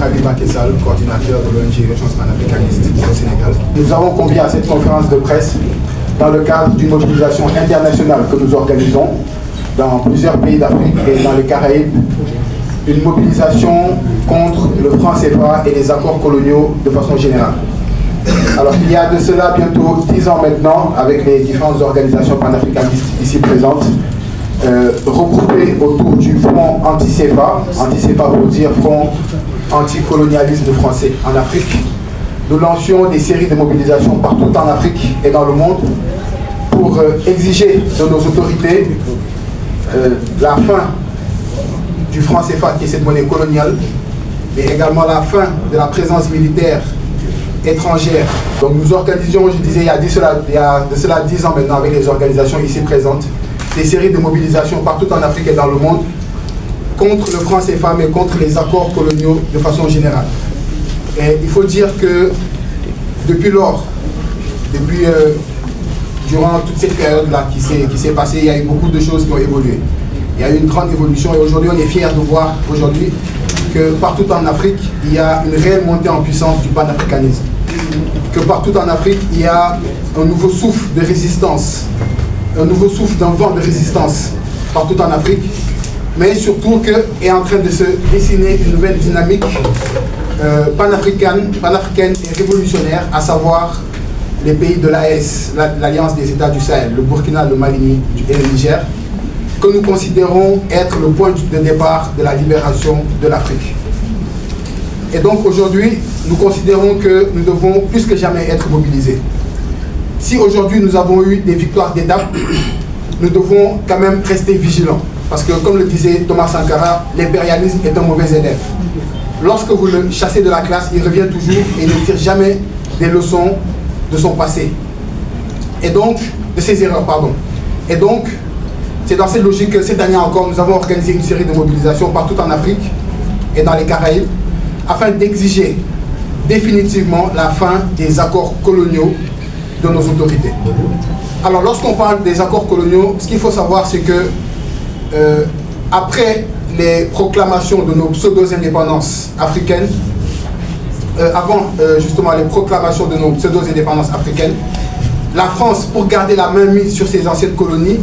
Khalid Macky Sall, coordinateur de l'ONG Urgence panafricaniste au Sénégal. Nous avons convié à cette conférence de presse dans le cadre d'une mobilisation internationale que nous organisons dans plusieurs pays d'Afrique et dans les Caraïbes, une mobilisation contre le franc CFA et les accords coloniaux de façon générale. Alors il y a de cela bientôt 10 ans maintenant, avec les différentes organisations panafricanistes ici présentes, regroupées autour du front anti-CFA, anti-CFA pour dire front anticolonialisme français en Afrique, nous lancions des séries de mobilisations partout en Afrique et dans le monde pour exiger de nos autorités la fin du franc CFA qui est cette monnaie coloniale, mais également la fin de la présence militaire étrangère. Donc nous organisions, je disais, il y a de cela 10 ans maintenant avec les organisations ici présentes, des séries de mobilisations partout en Afrique et dans le monde contre le franc CFA, mais contre les accords coloniaux de façon générale. Et il faut dire que depuis lors, durant toute cette période-là qui s'est passée, il y a eu beaucoup de choses qui ont évolué. Il y a eu une grande évolution et aujourd'hui on est fiers de voir que partout en Afrique, il y a une réelle montée en puissance du panafricanisme. Que partout en Afrique, il y a un nouveau souffle de résistance, un nouveau souffle d'un vent de résistance partout en Afrique, mais surtout qu'est en train de se dessiner une nouvelle dynamique panafricaine et révolutionnaire, à savoir les pays de l'AES, l'Alliance des États du Sahel, le Burkina, le Mali et le Niger, que nous considérons être le point de départ de la libération de l'Afrique. Et donc aujourd'hui, nous considérons que nous devons plus que jamais être mobilisés. Si aujourd'hui nous avons eu des victoires d'étape, nous devons quand même rester vigilants. Parce que comme le disait Thomas Sankara, l'impérialisme est un mauvais élève. Lorsque vous le chassez de la classe, il revient toujours et ne tire jamais des leçons de son passé. Et donc, de ses erreurs, pardon. Et donc, c'est dans cette logique que cette année encore, nous avons organisé une série de mobilisations partout en Afrique et dans les Caraïbes, afin d'exiger définitivement la fin des accords coloniaux de nos autorités. Alors, lorsqu'on parle des accords coloniaux, ce qu'il faut savoir, c'est que après les proclamations de nos pseudo-indépendances africaines, avant justement les proclamations de nos pseudo-indépendances africaines, la France, pour garder la main mise sur ses anciennes colonies,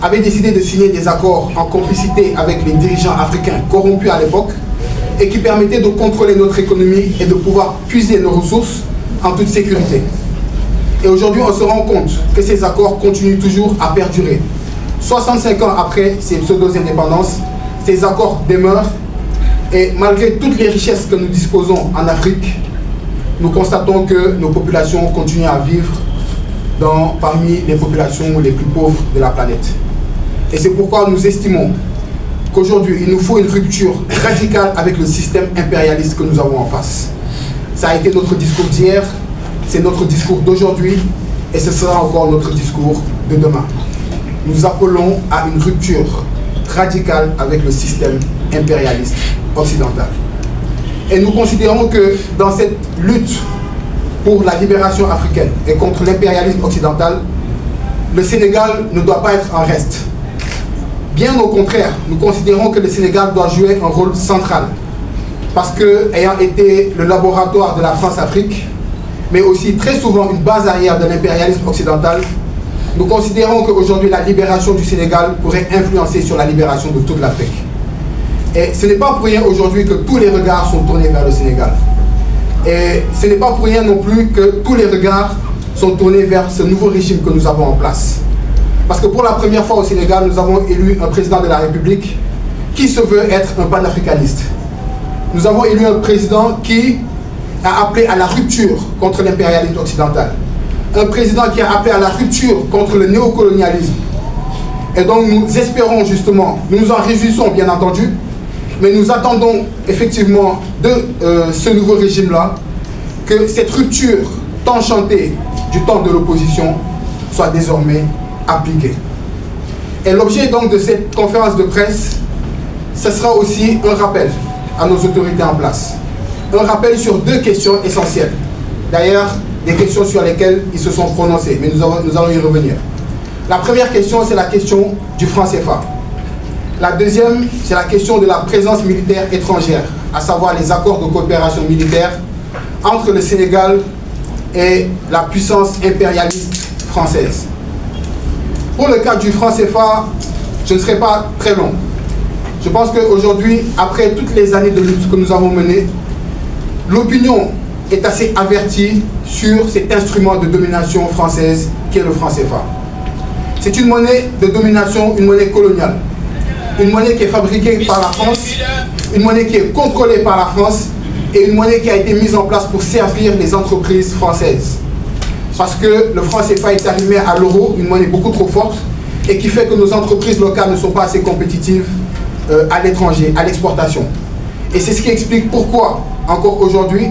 avait décidé de signer des accords en complicité avec les dirigeants africains corrompus à l'époque et qui permettaient de contrôler notre économie et de pouvoir puiser nos ressources en toute sécurité. Et aujourd'hui, on se rend compte que ces accords continuent toujours à perdurer. 65 ans après ces pseudo-indépendances, ces accords demeurent et malgré toutes les richesses que nous disposons en Afrique, nous constatons que nos populations continuent à vivre parmi les populations les plus pauvres de la planète. Et c'est pourquoi nous estimons qu'aujourd'hui, il nous faut une rupture radicale avec le système impérialiste que nous avons en face. Ça a été notre discours d'hier, c'est notre discours d'aujourd'hui et ce sera encore notre discours de demain. Nous appelons à une rupture radicale avec le système impérialiste occidental. Et nous considérons que dans cette lutte pour la libération africaine et contre l'impérialisme occidental, le Sénégal ne doit pas être en reste. Bien au contraire, nous considérons que le Sénégal doit jouer un rôle central parce que, ayant été le laboratoire de la France-Afrique, mais aussi très souvent une base arrière de l'impérialisme occidental, nous considérons qu'aujourd'hui la libération du Sénégal pourrait influencer sur la libération de toute l'Afrique. Et ce n'est pas pour rien aujourd'hui que tous les regards sont tournés vers le Sénégal. Et ce n'est pas pour rien non plus que tous les regards sont tournés vers ce nouveau régime que nous avons en place. Parce que pour la première fois au Sénégal, nous avons élu un président de la République qui se veut être un panafricaniste. Nous avons élu un président qui a appelé à la rupture contre l'impérialisme occidental. Un président qui a appelé à la rupture contre le néocolonialisme. Et donc nous espérons justement, nous nous en réjouissons bien entendu, mais nous attendons effectivement de ce nouveau régime-là que cette rupture tant chantée du temps de l'opposition soit désormais appliquée. Et l'objet donc de cette conférence de presse, ce sera aussi un rappel à nos autorités en place. Un rappel sur deux questions essentielles. D'ailleurs, des questions sur lesquelles ils se sont prononcés, mais nous allons y revenir. La première question, c'est la question du franc CFA. La deuxième, c'est la question de la présence militaire étrangère à savoir les accords de coopération militaire entre le Sénégal et la puissance impérialiste française. Pour le cas du franc CFA, je ne serai pas très long. Je pense qu'aujourd'hui, après toutes les années de lutte que nous avons menées, l'opinion est assez avertie sur cet instrument de domination française qui est le franc CFA. C'est une monnaie de domination, une monnaie coloniale. Une monnaie qui est fabriquée par la France, une monnaie qui est contrôlée par la France et une monnaie qui a été mise en place pour servir les entreprises françaises. Parce que le franc CFA est arrimé à l'euro, une monnaie beaucoup trop forte, et qui fait que nos entreprises locales ne sont pas assez compétitives à l'étranger, à l'exportation. Et c'est ce qui explique pourquoi, encore aujourd'hui,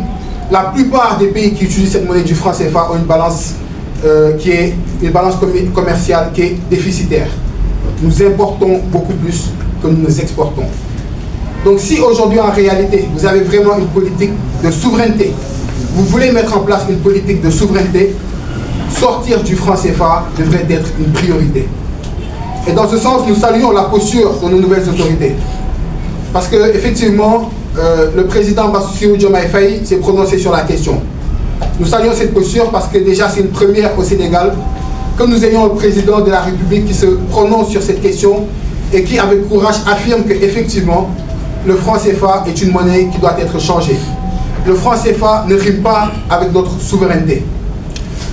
la plupart des pays qui utilisent cette monnaie du franc CFA ont une balance qui est une balance commerciale qui est déficitaire. Nous importons beaucoup plus que nous exportons. Donc si aujourd'hui en réalité vous avez vraiment une politique de souveraineté, vous voulez mettre en place une politique de souveraineté, sortir du franc CFA devrait être une priorité. Et dans ce sens, nous saluons la posture de nos nouvelles autorités. Parce qu'effectivement, le président Bassirou Diomaye Faye s'est prononcé sur la question. Nous saluons cette posture parce que déjà c'est une première au Sénégal que nous ayons un président de la République qui se prononce sur cette question et qui avec courage affirme qu'effectivement le franc CFA est une monnaie qui doit être changée. Le franc CFA ne rime pas avec notre souveraineté.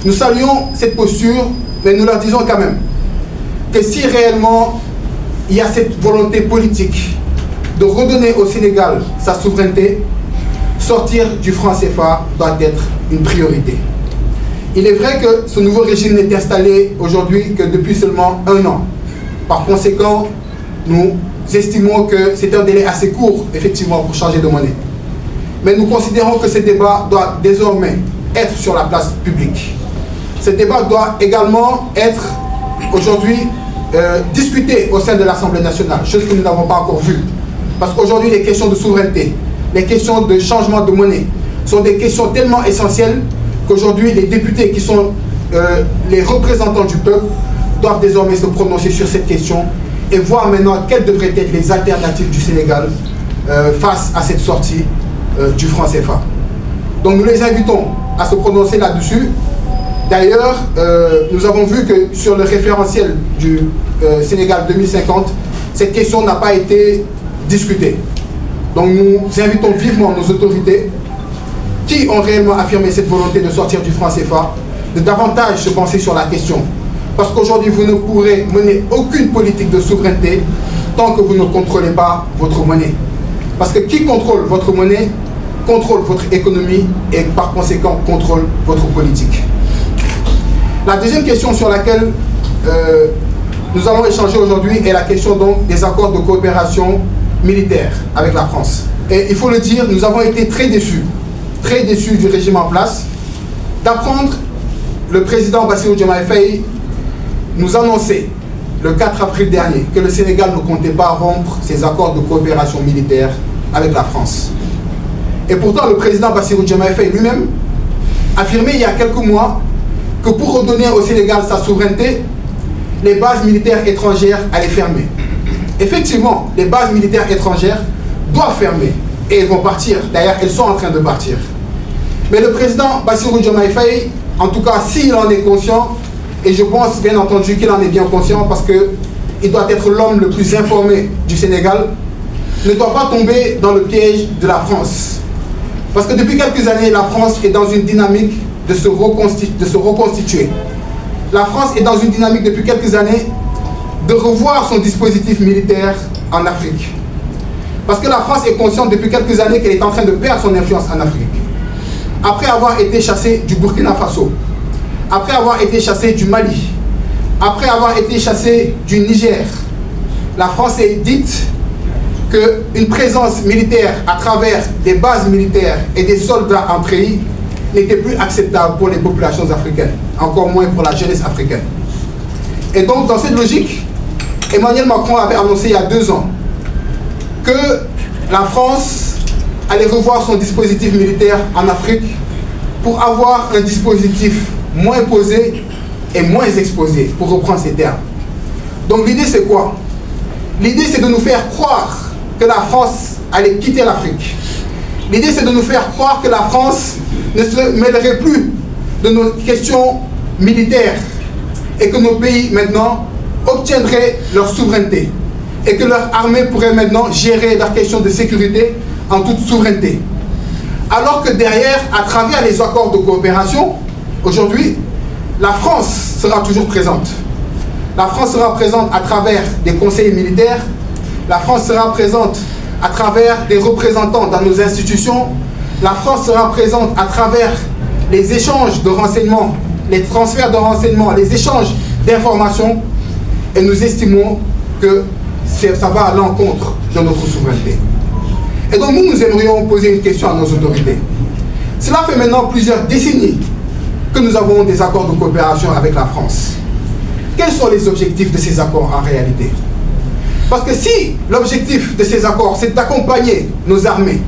Nous saluons cette posture, mais nous leur disons quand même que si réellement il y a cette volonté politique de redonner au Sénégal sa souveraineté, sortir du franc CFA doit être une priorité. Il est vrai que ce nouveau régime n'est installé aujourd'hui que depuis seulement 1 an. Par conséquent, nous estimons que c'est un délai assez court, effectivement, pour changer de monnaie. Mais nous considérons que ce débat doit désormais être sur la place publique. Ce débat doit également être aujourd'hui discuté au sein de l'Assemblée nationale, chose que nous n'avons pas encore vue. Parce qu'aujourd'hui, les questions de souveraineté, les questions de changement de monnaie sont des questions tellement essentielles qu'aujourd'hui, les députés qui sont les représentants du peuple doivent désormais se prononcer sur cette question et voir maintenant quelles devraient être les alternatives du Sénégal face à cette sortie du franc CFA. Donc nous les invitons à se prononcer là-dessus. D'ailleurs, nous avons vu que sur le référentiel du Sénégal 2050, cette question n'a pas été discutée. Donc nous invitons vivement nos autorités qui ont réellement affirmé cette volonté de sortir du franc CFA, de davantage se pencher sur la question. Parce qu'aujourd'hui, vous ne pourrez mener aucune politique de souveraineté tant que vous ne contrôlez pas votre monnaie. Parce que qui contrôle votre monnaie, contrôle votre économie et par conséquent contrôle votre politique. La deuxième question sur laquelle nous allons échanger aujourd'hui est la question donc des accords de coopération militaire avec la France. Et il faut le dire, nous avons été très déçus du régime en place, d'apprendre le président Bassirou Diomaye Faye nous annoncer le 4 avril dernier que le Sénégal ne comptait pas rompre ses accords de coopération militaire avec la France. Et pourtant, le président Bassirou Diomaye Faye lui-même affirmait il y a quelques mois que pour redonner au Sénégal sa souveraineté, les bases militaires étrangères allaient fermer. Effectivement, les bases militaires étrangères doivent fermer et elles vont partir. D'ailleurs, elles sont en train de partir. Mais le président Bassirou Diomaye Faye, en tout cas, s'il en est conscient, et je pense bien entendu qu'il en est bien conscient parce qu'il doit être l'homme le plus informé du Sénégal, ne doit pas tomber dans le piège de la France. Parce que depuis quelques années, la France est dans une dynamique de se reconstituer. La France est dans une dynamique depuis quelques années de revoir son dispositif militaire en Afrique. Parce que la France est consciente depuis quelques années qu'elle est en train de perdre son influence en Afrique. Après avoir été chassée du Burkina Faso, après avoir été chassée du Mali, après avoir été chassée du Niger, la France est dite qu'une présence militaire à travers des bases militaires et des soldats en pays n'était plus acceptable pour les populations africaines, encore moins pour la jeunesse africaine. Et donc, dans cette logique, Emmanuel Macron avait annoncé il y a 2 ans que la France allait revoir son dispositif militaire en Afrique pour avoir un dispositif moins posé et moins exposé, pour reprendre ces termes. Donc l'idée c'est quoi? L'idée c'est de nous faire croire que la France allait quitter l'Afrique, L'idée, c'est de nous faire croire que la France ne se mêlerait plus de nos questions militaires et que nos pays, maintenant, obtiendraient leur souveraineté et que leur armée pourrait maintenant gérer leurs questions de sécurité en toute souveraineté. Alors que derrière, à travers les accords de coopération, aujourd'hui, la France sera toujours présente. La France sera présente à travers des conseillers militaires, la France sera présente à travers des représentants dans nos institutions, la France sera présente à travers les échanges de renseignements, les transferts de renseignements, les échanges d'informations, et nous estimons que ça va à l'encontre de notre souveraineté. Et donc nous aimerions poser une question à nos autorités. Cela fait maintenant plusieurs décennies que nous avons des accords de coopération avec la France. Quels sont les objectifs de ces accords en réalité? Parce que si l'objectif de ces accords, c'est d'accompagner nos armées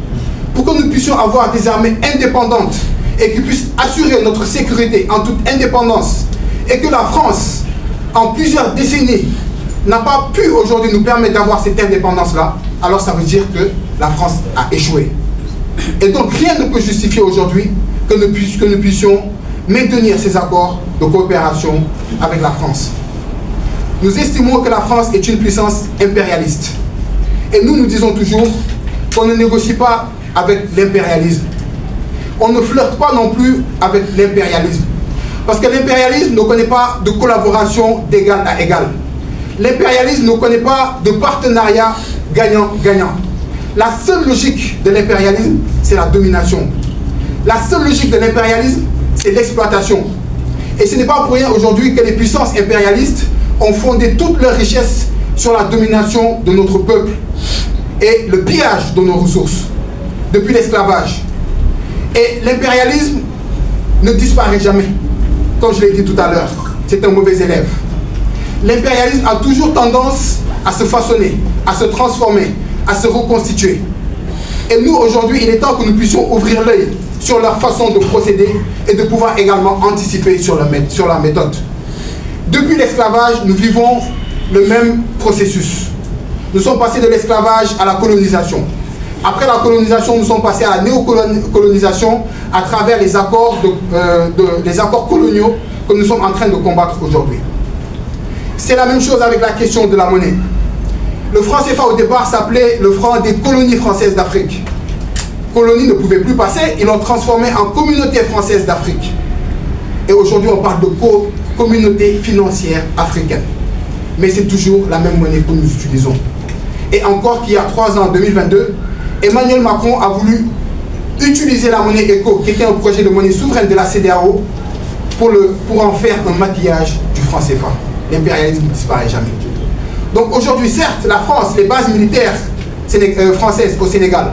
pour que nous puissions avoir des armées indépendantes et qui puissent assurer notre sécurité en toute indépendance, et que la France, en plusieurs décennies, n'a pas pu aujourd'hui nous permettre d'avoir cette indépendance-là, alors ça veut dire que la France a échoué. Et donc rien ne peut justifier aujourd'hui que nous puissions maintenir ces accords de coopération avec la France. Nous estimons que la France est une puissance impérialiste. Et nous disons toujours qu'on ne négocie pas avec l'impérialisme. On ne flirte pas non plus avec l'impérialisme. Parce que l'impérialisme ne connaît pas de collaboration d'égal à égal. L'impérialisme ne connaît pas de partenariat gagnant-gagnant. La seule logique de l'impérialisme, c'est la domination. La seule logique de l'impérialisme, c'est l'exploitation. Et ce n'est pas pour rien aujourd'hui que les puissances impérialistes ont fondé toute leur richesse sur la domination de notre peuple et le pillage de nos ressources, depuis l'esclavage. Et l'impérialisme ne disparaît jamais. Comme je l'ai dit tout à l'heure, c'est un mauvais élève. L'impérialisme a toujours tendance à se façonner, à se transformer, à se reconstituer. Et nous, aujourd'hui, il est temps que nous puissions ouvrir l'œil sur leur façon de procéder et de pouvoir également anticiper sur la méthode. Depuis l'esclavage, nous vivons le même processus. Nous sommes passés de l'esclavage à la colonisation. Après la colonisation, nous sommes passés à la néocolonisation à travers les accords coloniaux que nous sommes en train de combattre aujourd'hui. C'est la même chose avec la question de la monnaie. Le franc CFA au départ s'appelait le franc des colonies françaises d'Afrique. Colonies ne pouvaient plus passer, ils l'ont transformé en communauté française d'Afrique. Et aujourd'hui, on parle de communauté financière africaine. Mais c'est toujours la même monnaie que nous utilisons. Et encore qu'il y a 3 ans, en 2022, Emmanuel Macron a voulu utiliser la monnaie ECO, qui était un projet de monnaie souveraine de la CEDEAO, pour en faire un maquillage du franc CFA. L'impérialisme ne disparaît jamais. Donc aujourd'hui, certes, la France, les bases militaires françaises au Sénégal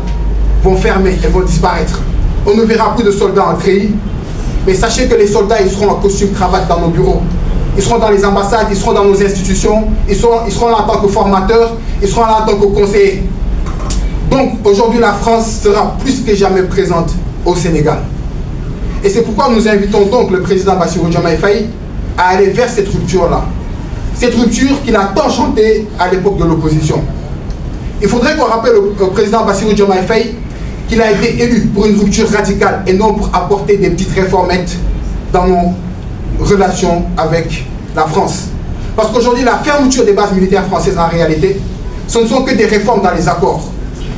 vont fermer, elles vont disparaître. On ne verra plus de soldats en treillis, mais sachez que les soldats, ils seront en costume cravate dans nos bureaux. Ils seront dans les ambassades, ils seront dans nos institutions, ils seront là en tant que formateurs, ils seront là en tant que conseillers. Donc aujourd'hui, la France sera plus que jamais présente au Sénégal. Et c'est pourquoi nous invitons donc le président Bassirou Diomaye Faye à aller vers cette rupture-là. Cette rupture qu'il a tant chantée à l'époque de l'opposition. Il faudrait qu'on rappelle au président Bassirou Diomaye Faye qu'il a été élu pour une rupture radicale et non pour apporter des petites réformettes dans nos relations avec la France. Parce qu'aujourd'hui, la fermeture des bases militaires françaises, en réalité, ce ne sont que des réformes dans les accords.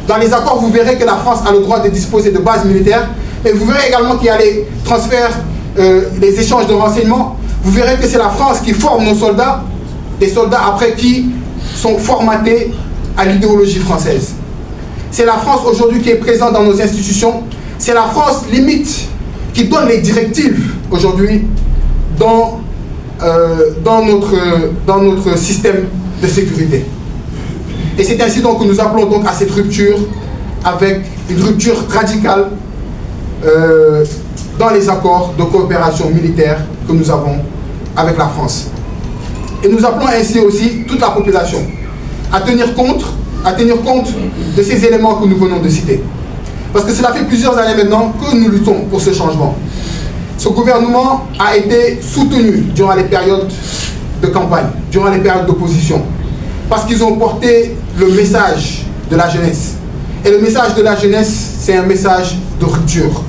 Dans les accords, vous verrez que la France a le droit de disposer de bases militaires, mais vous verrez également qu'il y a les transferts, les échanges de renseignements. Vous verrez que c'est la France qui forme nos soldats, des soldats après qui sont formatés à l'idéologie française. C'est la France aujourd'hui qui est présente dans nos institutions. C'est la France limite qui donne les directives aujourd'hui dans notre système de sécurité. Et c'est ainsi donc que nous appelons donc à cette rupture, avec une rupture radicale dans les accords de coopération militaire que nous avons avec la France. Et nous appelons ainsi aussi toute la population à tenir compte de ces éléments que nous venons de citer. Parce que cela fait plusieurs années maintenant que nous luttons pour ce changement. Ce gouvernement a été soutenu durant les périodes de campagne, durant les périodes d'opposition, parce qu'ils ont porté le message de la jeunesse. Et le message de la jeunesse, c'est un message de rupture.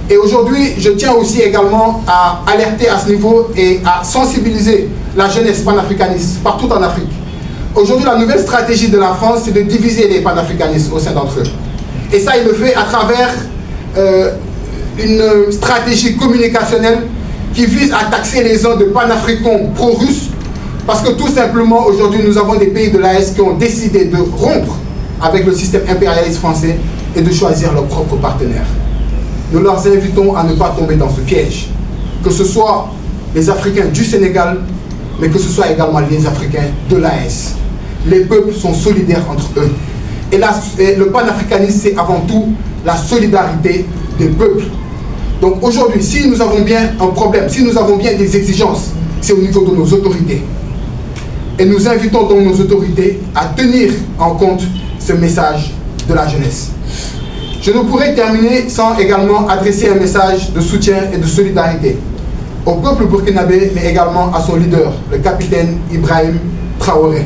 Et aujourd'hui, je tiens aussi également à alerter à ce niveau et à sensibiliser la jeunesse panafricaniste partout en Afrique. Aujourd'hui, la nouvelle stratégie de la France, c'est de diviser les panafricanistes au sein d'entre eux. Et ça, il le fait à travers une stratégie communicationnelle qui vise à taxer les uns de panafricains pro-russes, parce que tout simplement, aujourd'hui, nous avons des pays de l'AES qui ont décidé de rompre avec le système impérialiste français et de choisir leurs propres partenaires. Nous leur invitons à ne pas tomber dans ce piège, que ce soit les Africains du Sénégal, mais que ce soit également les Africains de l'AES. Les peuples sont solidaires entre eux. Et le panafricanisme, c'est avant tout la solidarité des peuples. Donc aujourd'hui, si nous avons bien un problème, si nous avons bien des exigences, c'est au niveau de nos autorités. Et nous invitons donc nos autorités à tenir en compte ce message de la jeunesse. Je ne pourrais terminer sans également adresser un message de soutien et de solidarité au peuple burkinabé, mais également à son leader, le capitaine Ibrahim Traoré.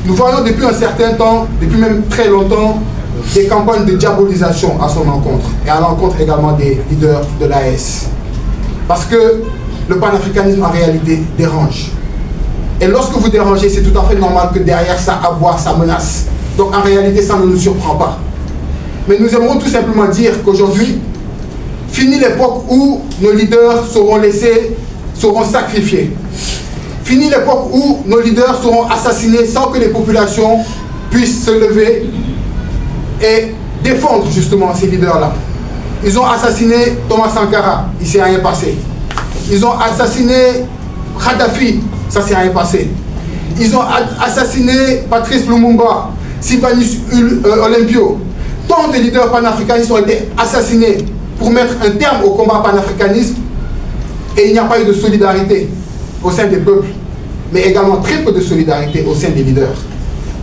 Nous voyons depuis un certain temps, depuis même très longtemps, des campagnes de diabolisation à son encontre et à l'encontre également des leaders de l'AES. Parce que le panafricanisme en réalité dérange. Et lorsque vous dérangez, c'est tout à fait normal que derrière ça aboie, ça menace. Donc en réalité, ça ne nous surprend pas. Mais nous aimerons tout simplement dire qu'aujourd'hui, finit l'époque où nos leaders seront sacrifiés. Fini l'époque où nos leaders seront assassinés sans que les populations puissent se lever et défendre justement ces leaders-là. Ils ont assassiné Thomas Sankara, il ne s'est rien passé. Ils ont assassiné Kadhafi, ça ne s'est rien passé. Ils ont assassiné Patrice Lumumba, Sylvanus Olympio. Tant de leaders panafricanistes ont été assassinés pour mettre un terme au combat panafricanisme et il n'y a pas eu de solidarité au sein des peuples, mais également très peu de solidarité au sein des leaders.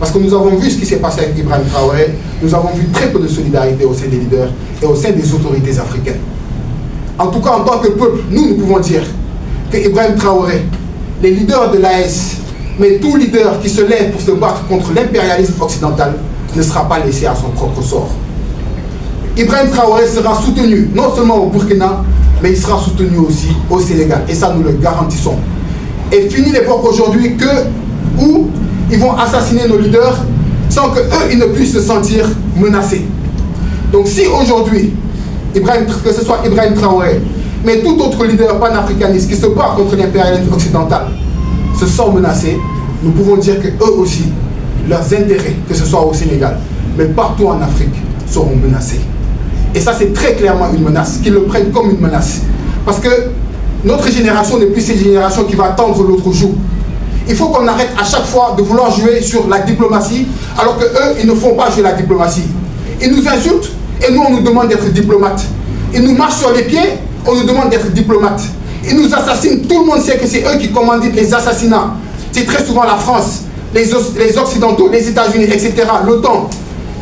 Parce que nous avons vu ce qui s'est passé avec Ibrahim Traoré, nous avons vu très peu de solidarité au sein des leaders et au sein des autorités africaines. En tout cas, en tant que peuple, nous pouvons dire que Ibrahim Traoré, les leaders de l'AES, mais tout leader qui se lève pour se battre contre l'impérialisme occidental ne sera pas laissé à son propre sort. Ibrahim Traoré sera soutenu non seulement au Burkina, mais il sera soutenu aussi au Sénégal. Et ça, nous le garantissons. Et fini l'époque aujourd'hui où ils vont assassiner nos leaders sans qu'eux, ils ne puissent se sentir menacés. Donc si aujourd'hui, que ce soit Ibrahim Traoré, mais tout autre leader panafricaniste qui se bat contre l'impérialisme occidental, se sent menacé, nous pouvons dire que eux aussi, leurs intérêts, que ce soit au Sénégal, mais partout en Afrique, seront menacés. Et ça, c'est très clairement une menace, qu'ils le prennent comme une menace. Parce que notre génération n'est plus cette génération qui va attendre l'autre jour. Il faut qu'on arrête à chaque fois de vouloir jouer sur la diplomatie, alors qu'eux, ils ne font pas jouer la diplomatie. Ils nous insultent et nous, on nous demande d'être diplomates. Ils nous marchent sur les pieds, on nous demande d'être diplomates. Ils nous assassinent, tout le monde sait que c'est eux qui commanditent les assassinats. C'est très souvent la France, les Occidentaux, les États-Unis, etc., l'OTAN,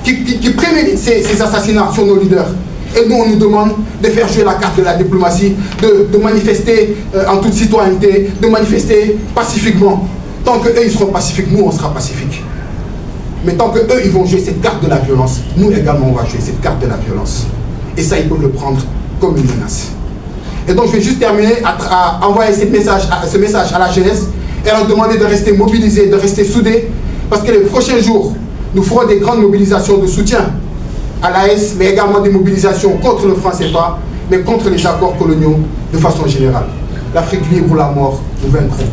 qui préméditent ces assassinats sur nos leaders. Et nous, on nous demande de faire jouer la carte de la diplomatie, de manifester en toute citoyenneté, de manifester pacifiquement. Tant qu'eux, ils seront pacifiques, nous, on sera pacifiques. Mais tant qu'eux, ils vont jouer cette carte de la violence, nous également, on va jouer cette carte de la violence. Et ça, ils peuvent le prendre comme une menace. Et donc, je vais juste terminer à envoyer ce message à la jeunesse et leur demander de rester mobilisés, de rester soudés, parce que les prochains jours, nous ferons des grandes mobilisations de soutien à l'AES, mais également des mobilisations contre le franc CFA, mais contre les accords coloniaux de façon générale. L'Afrique libre ou la mort, nous vaincrons.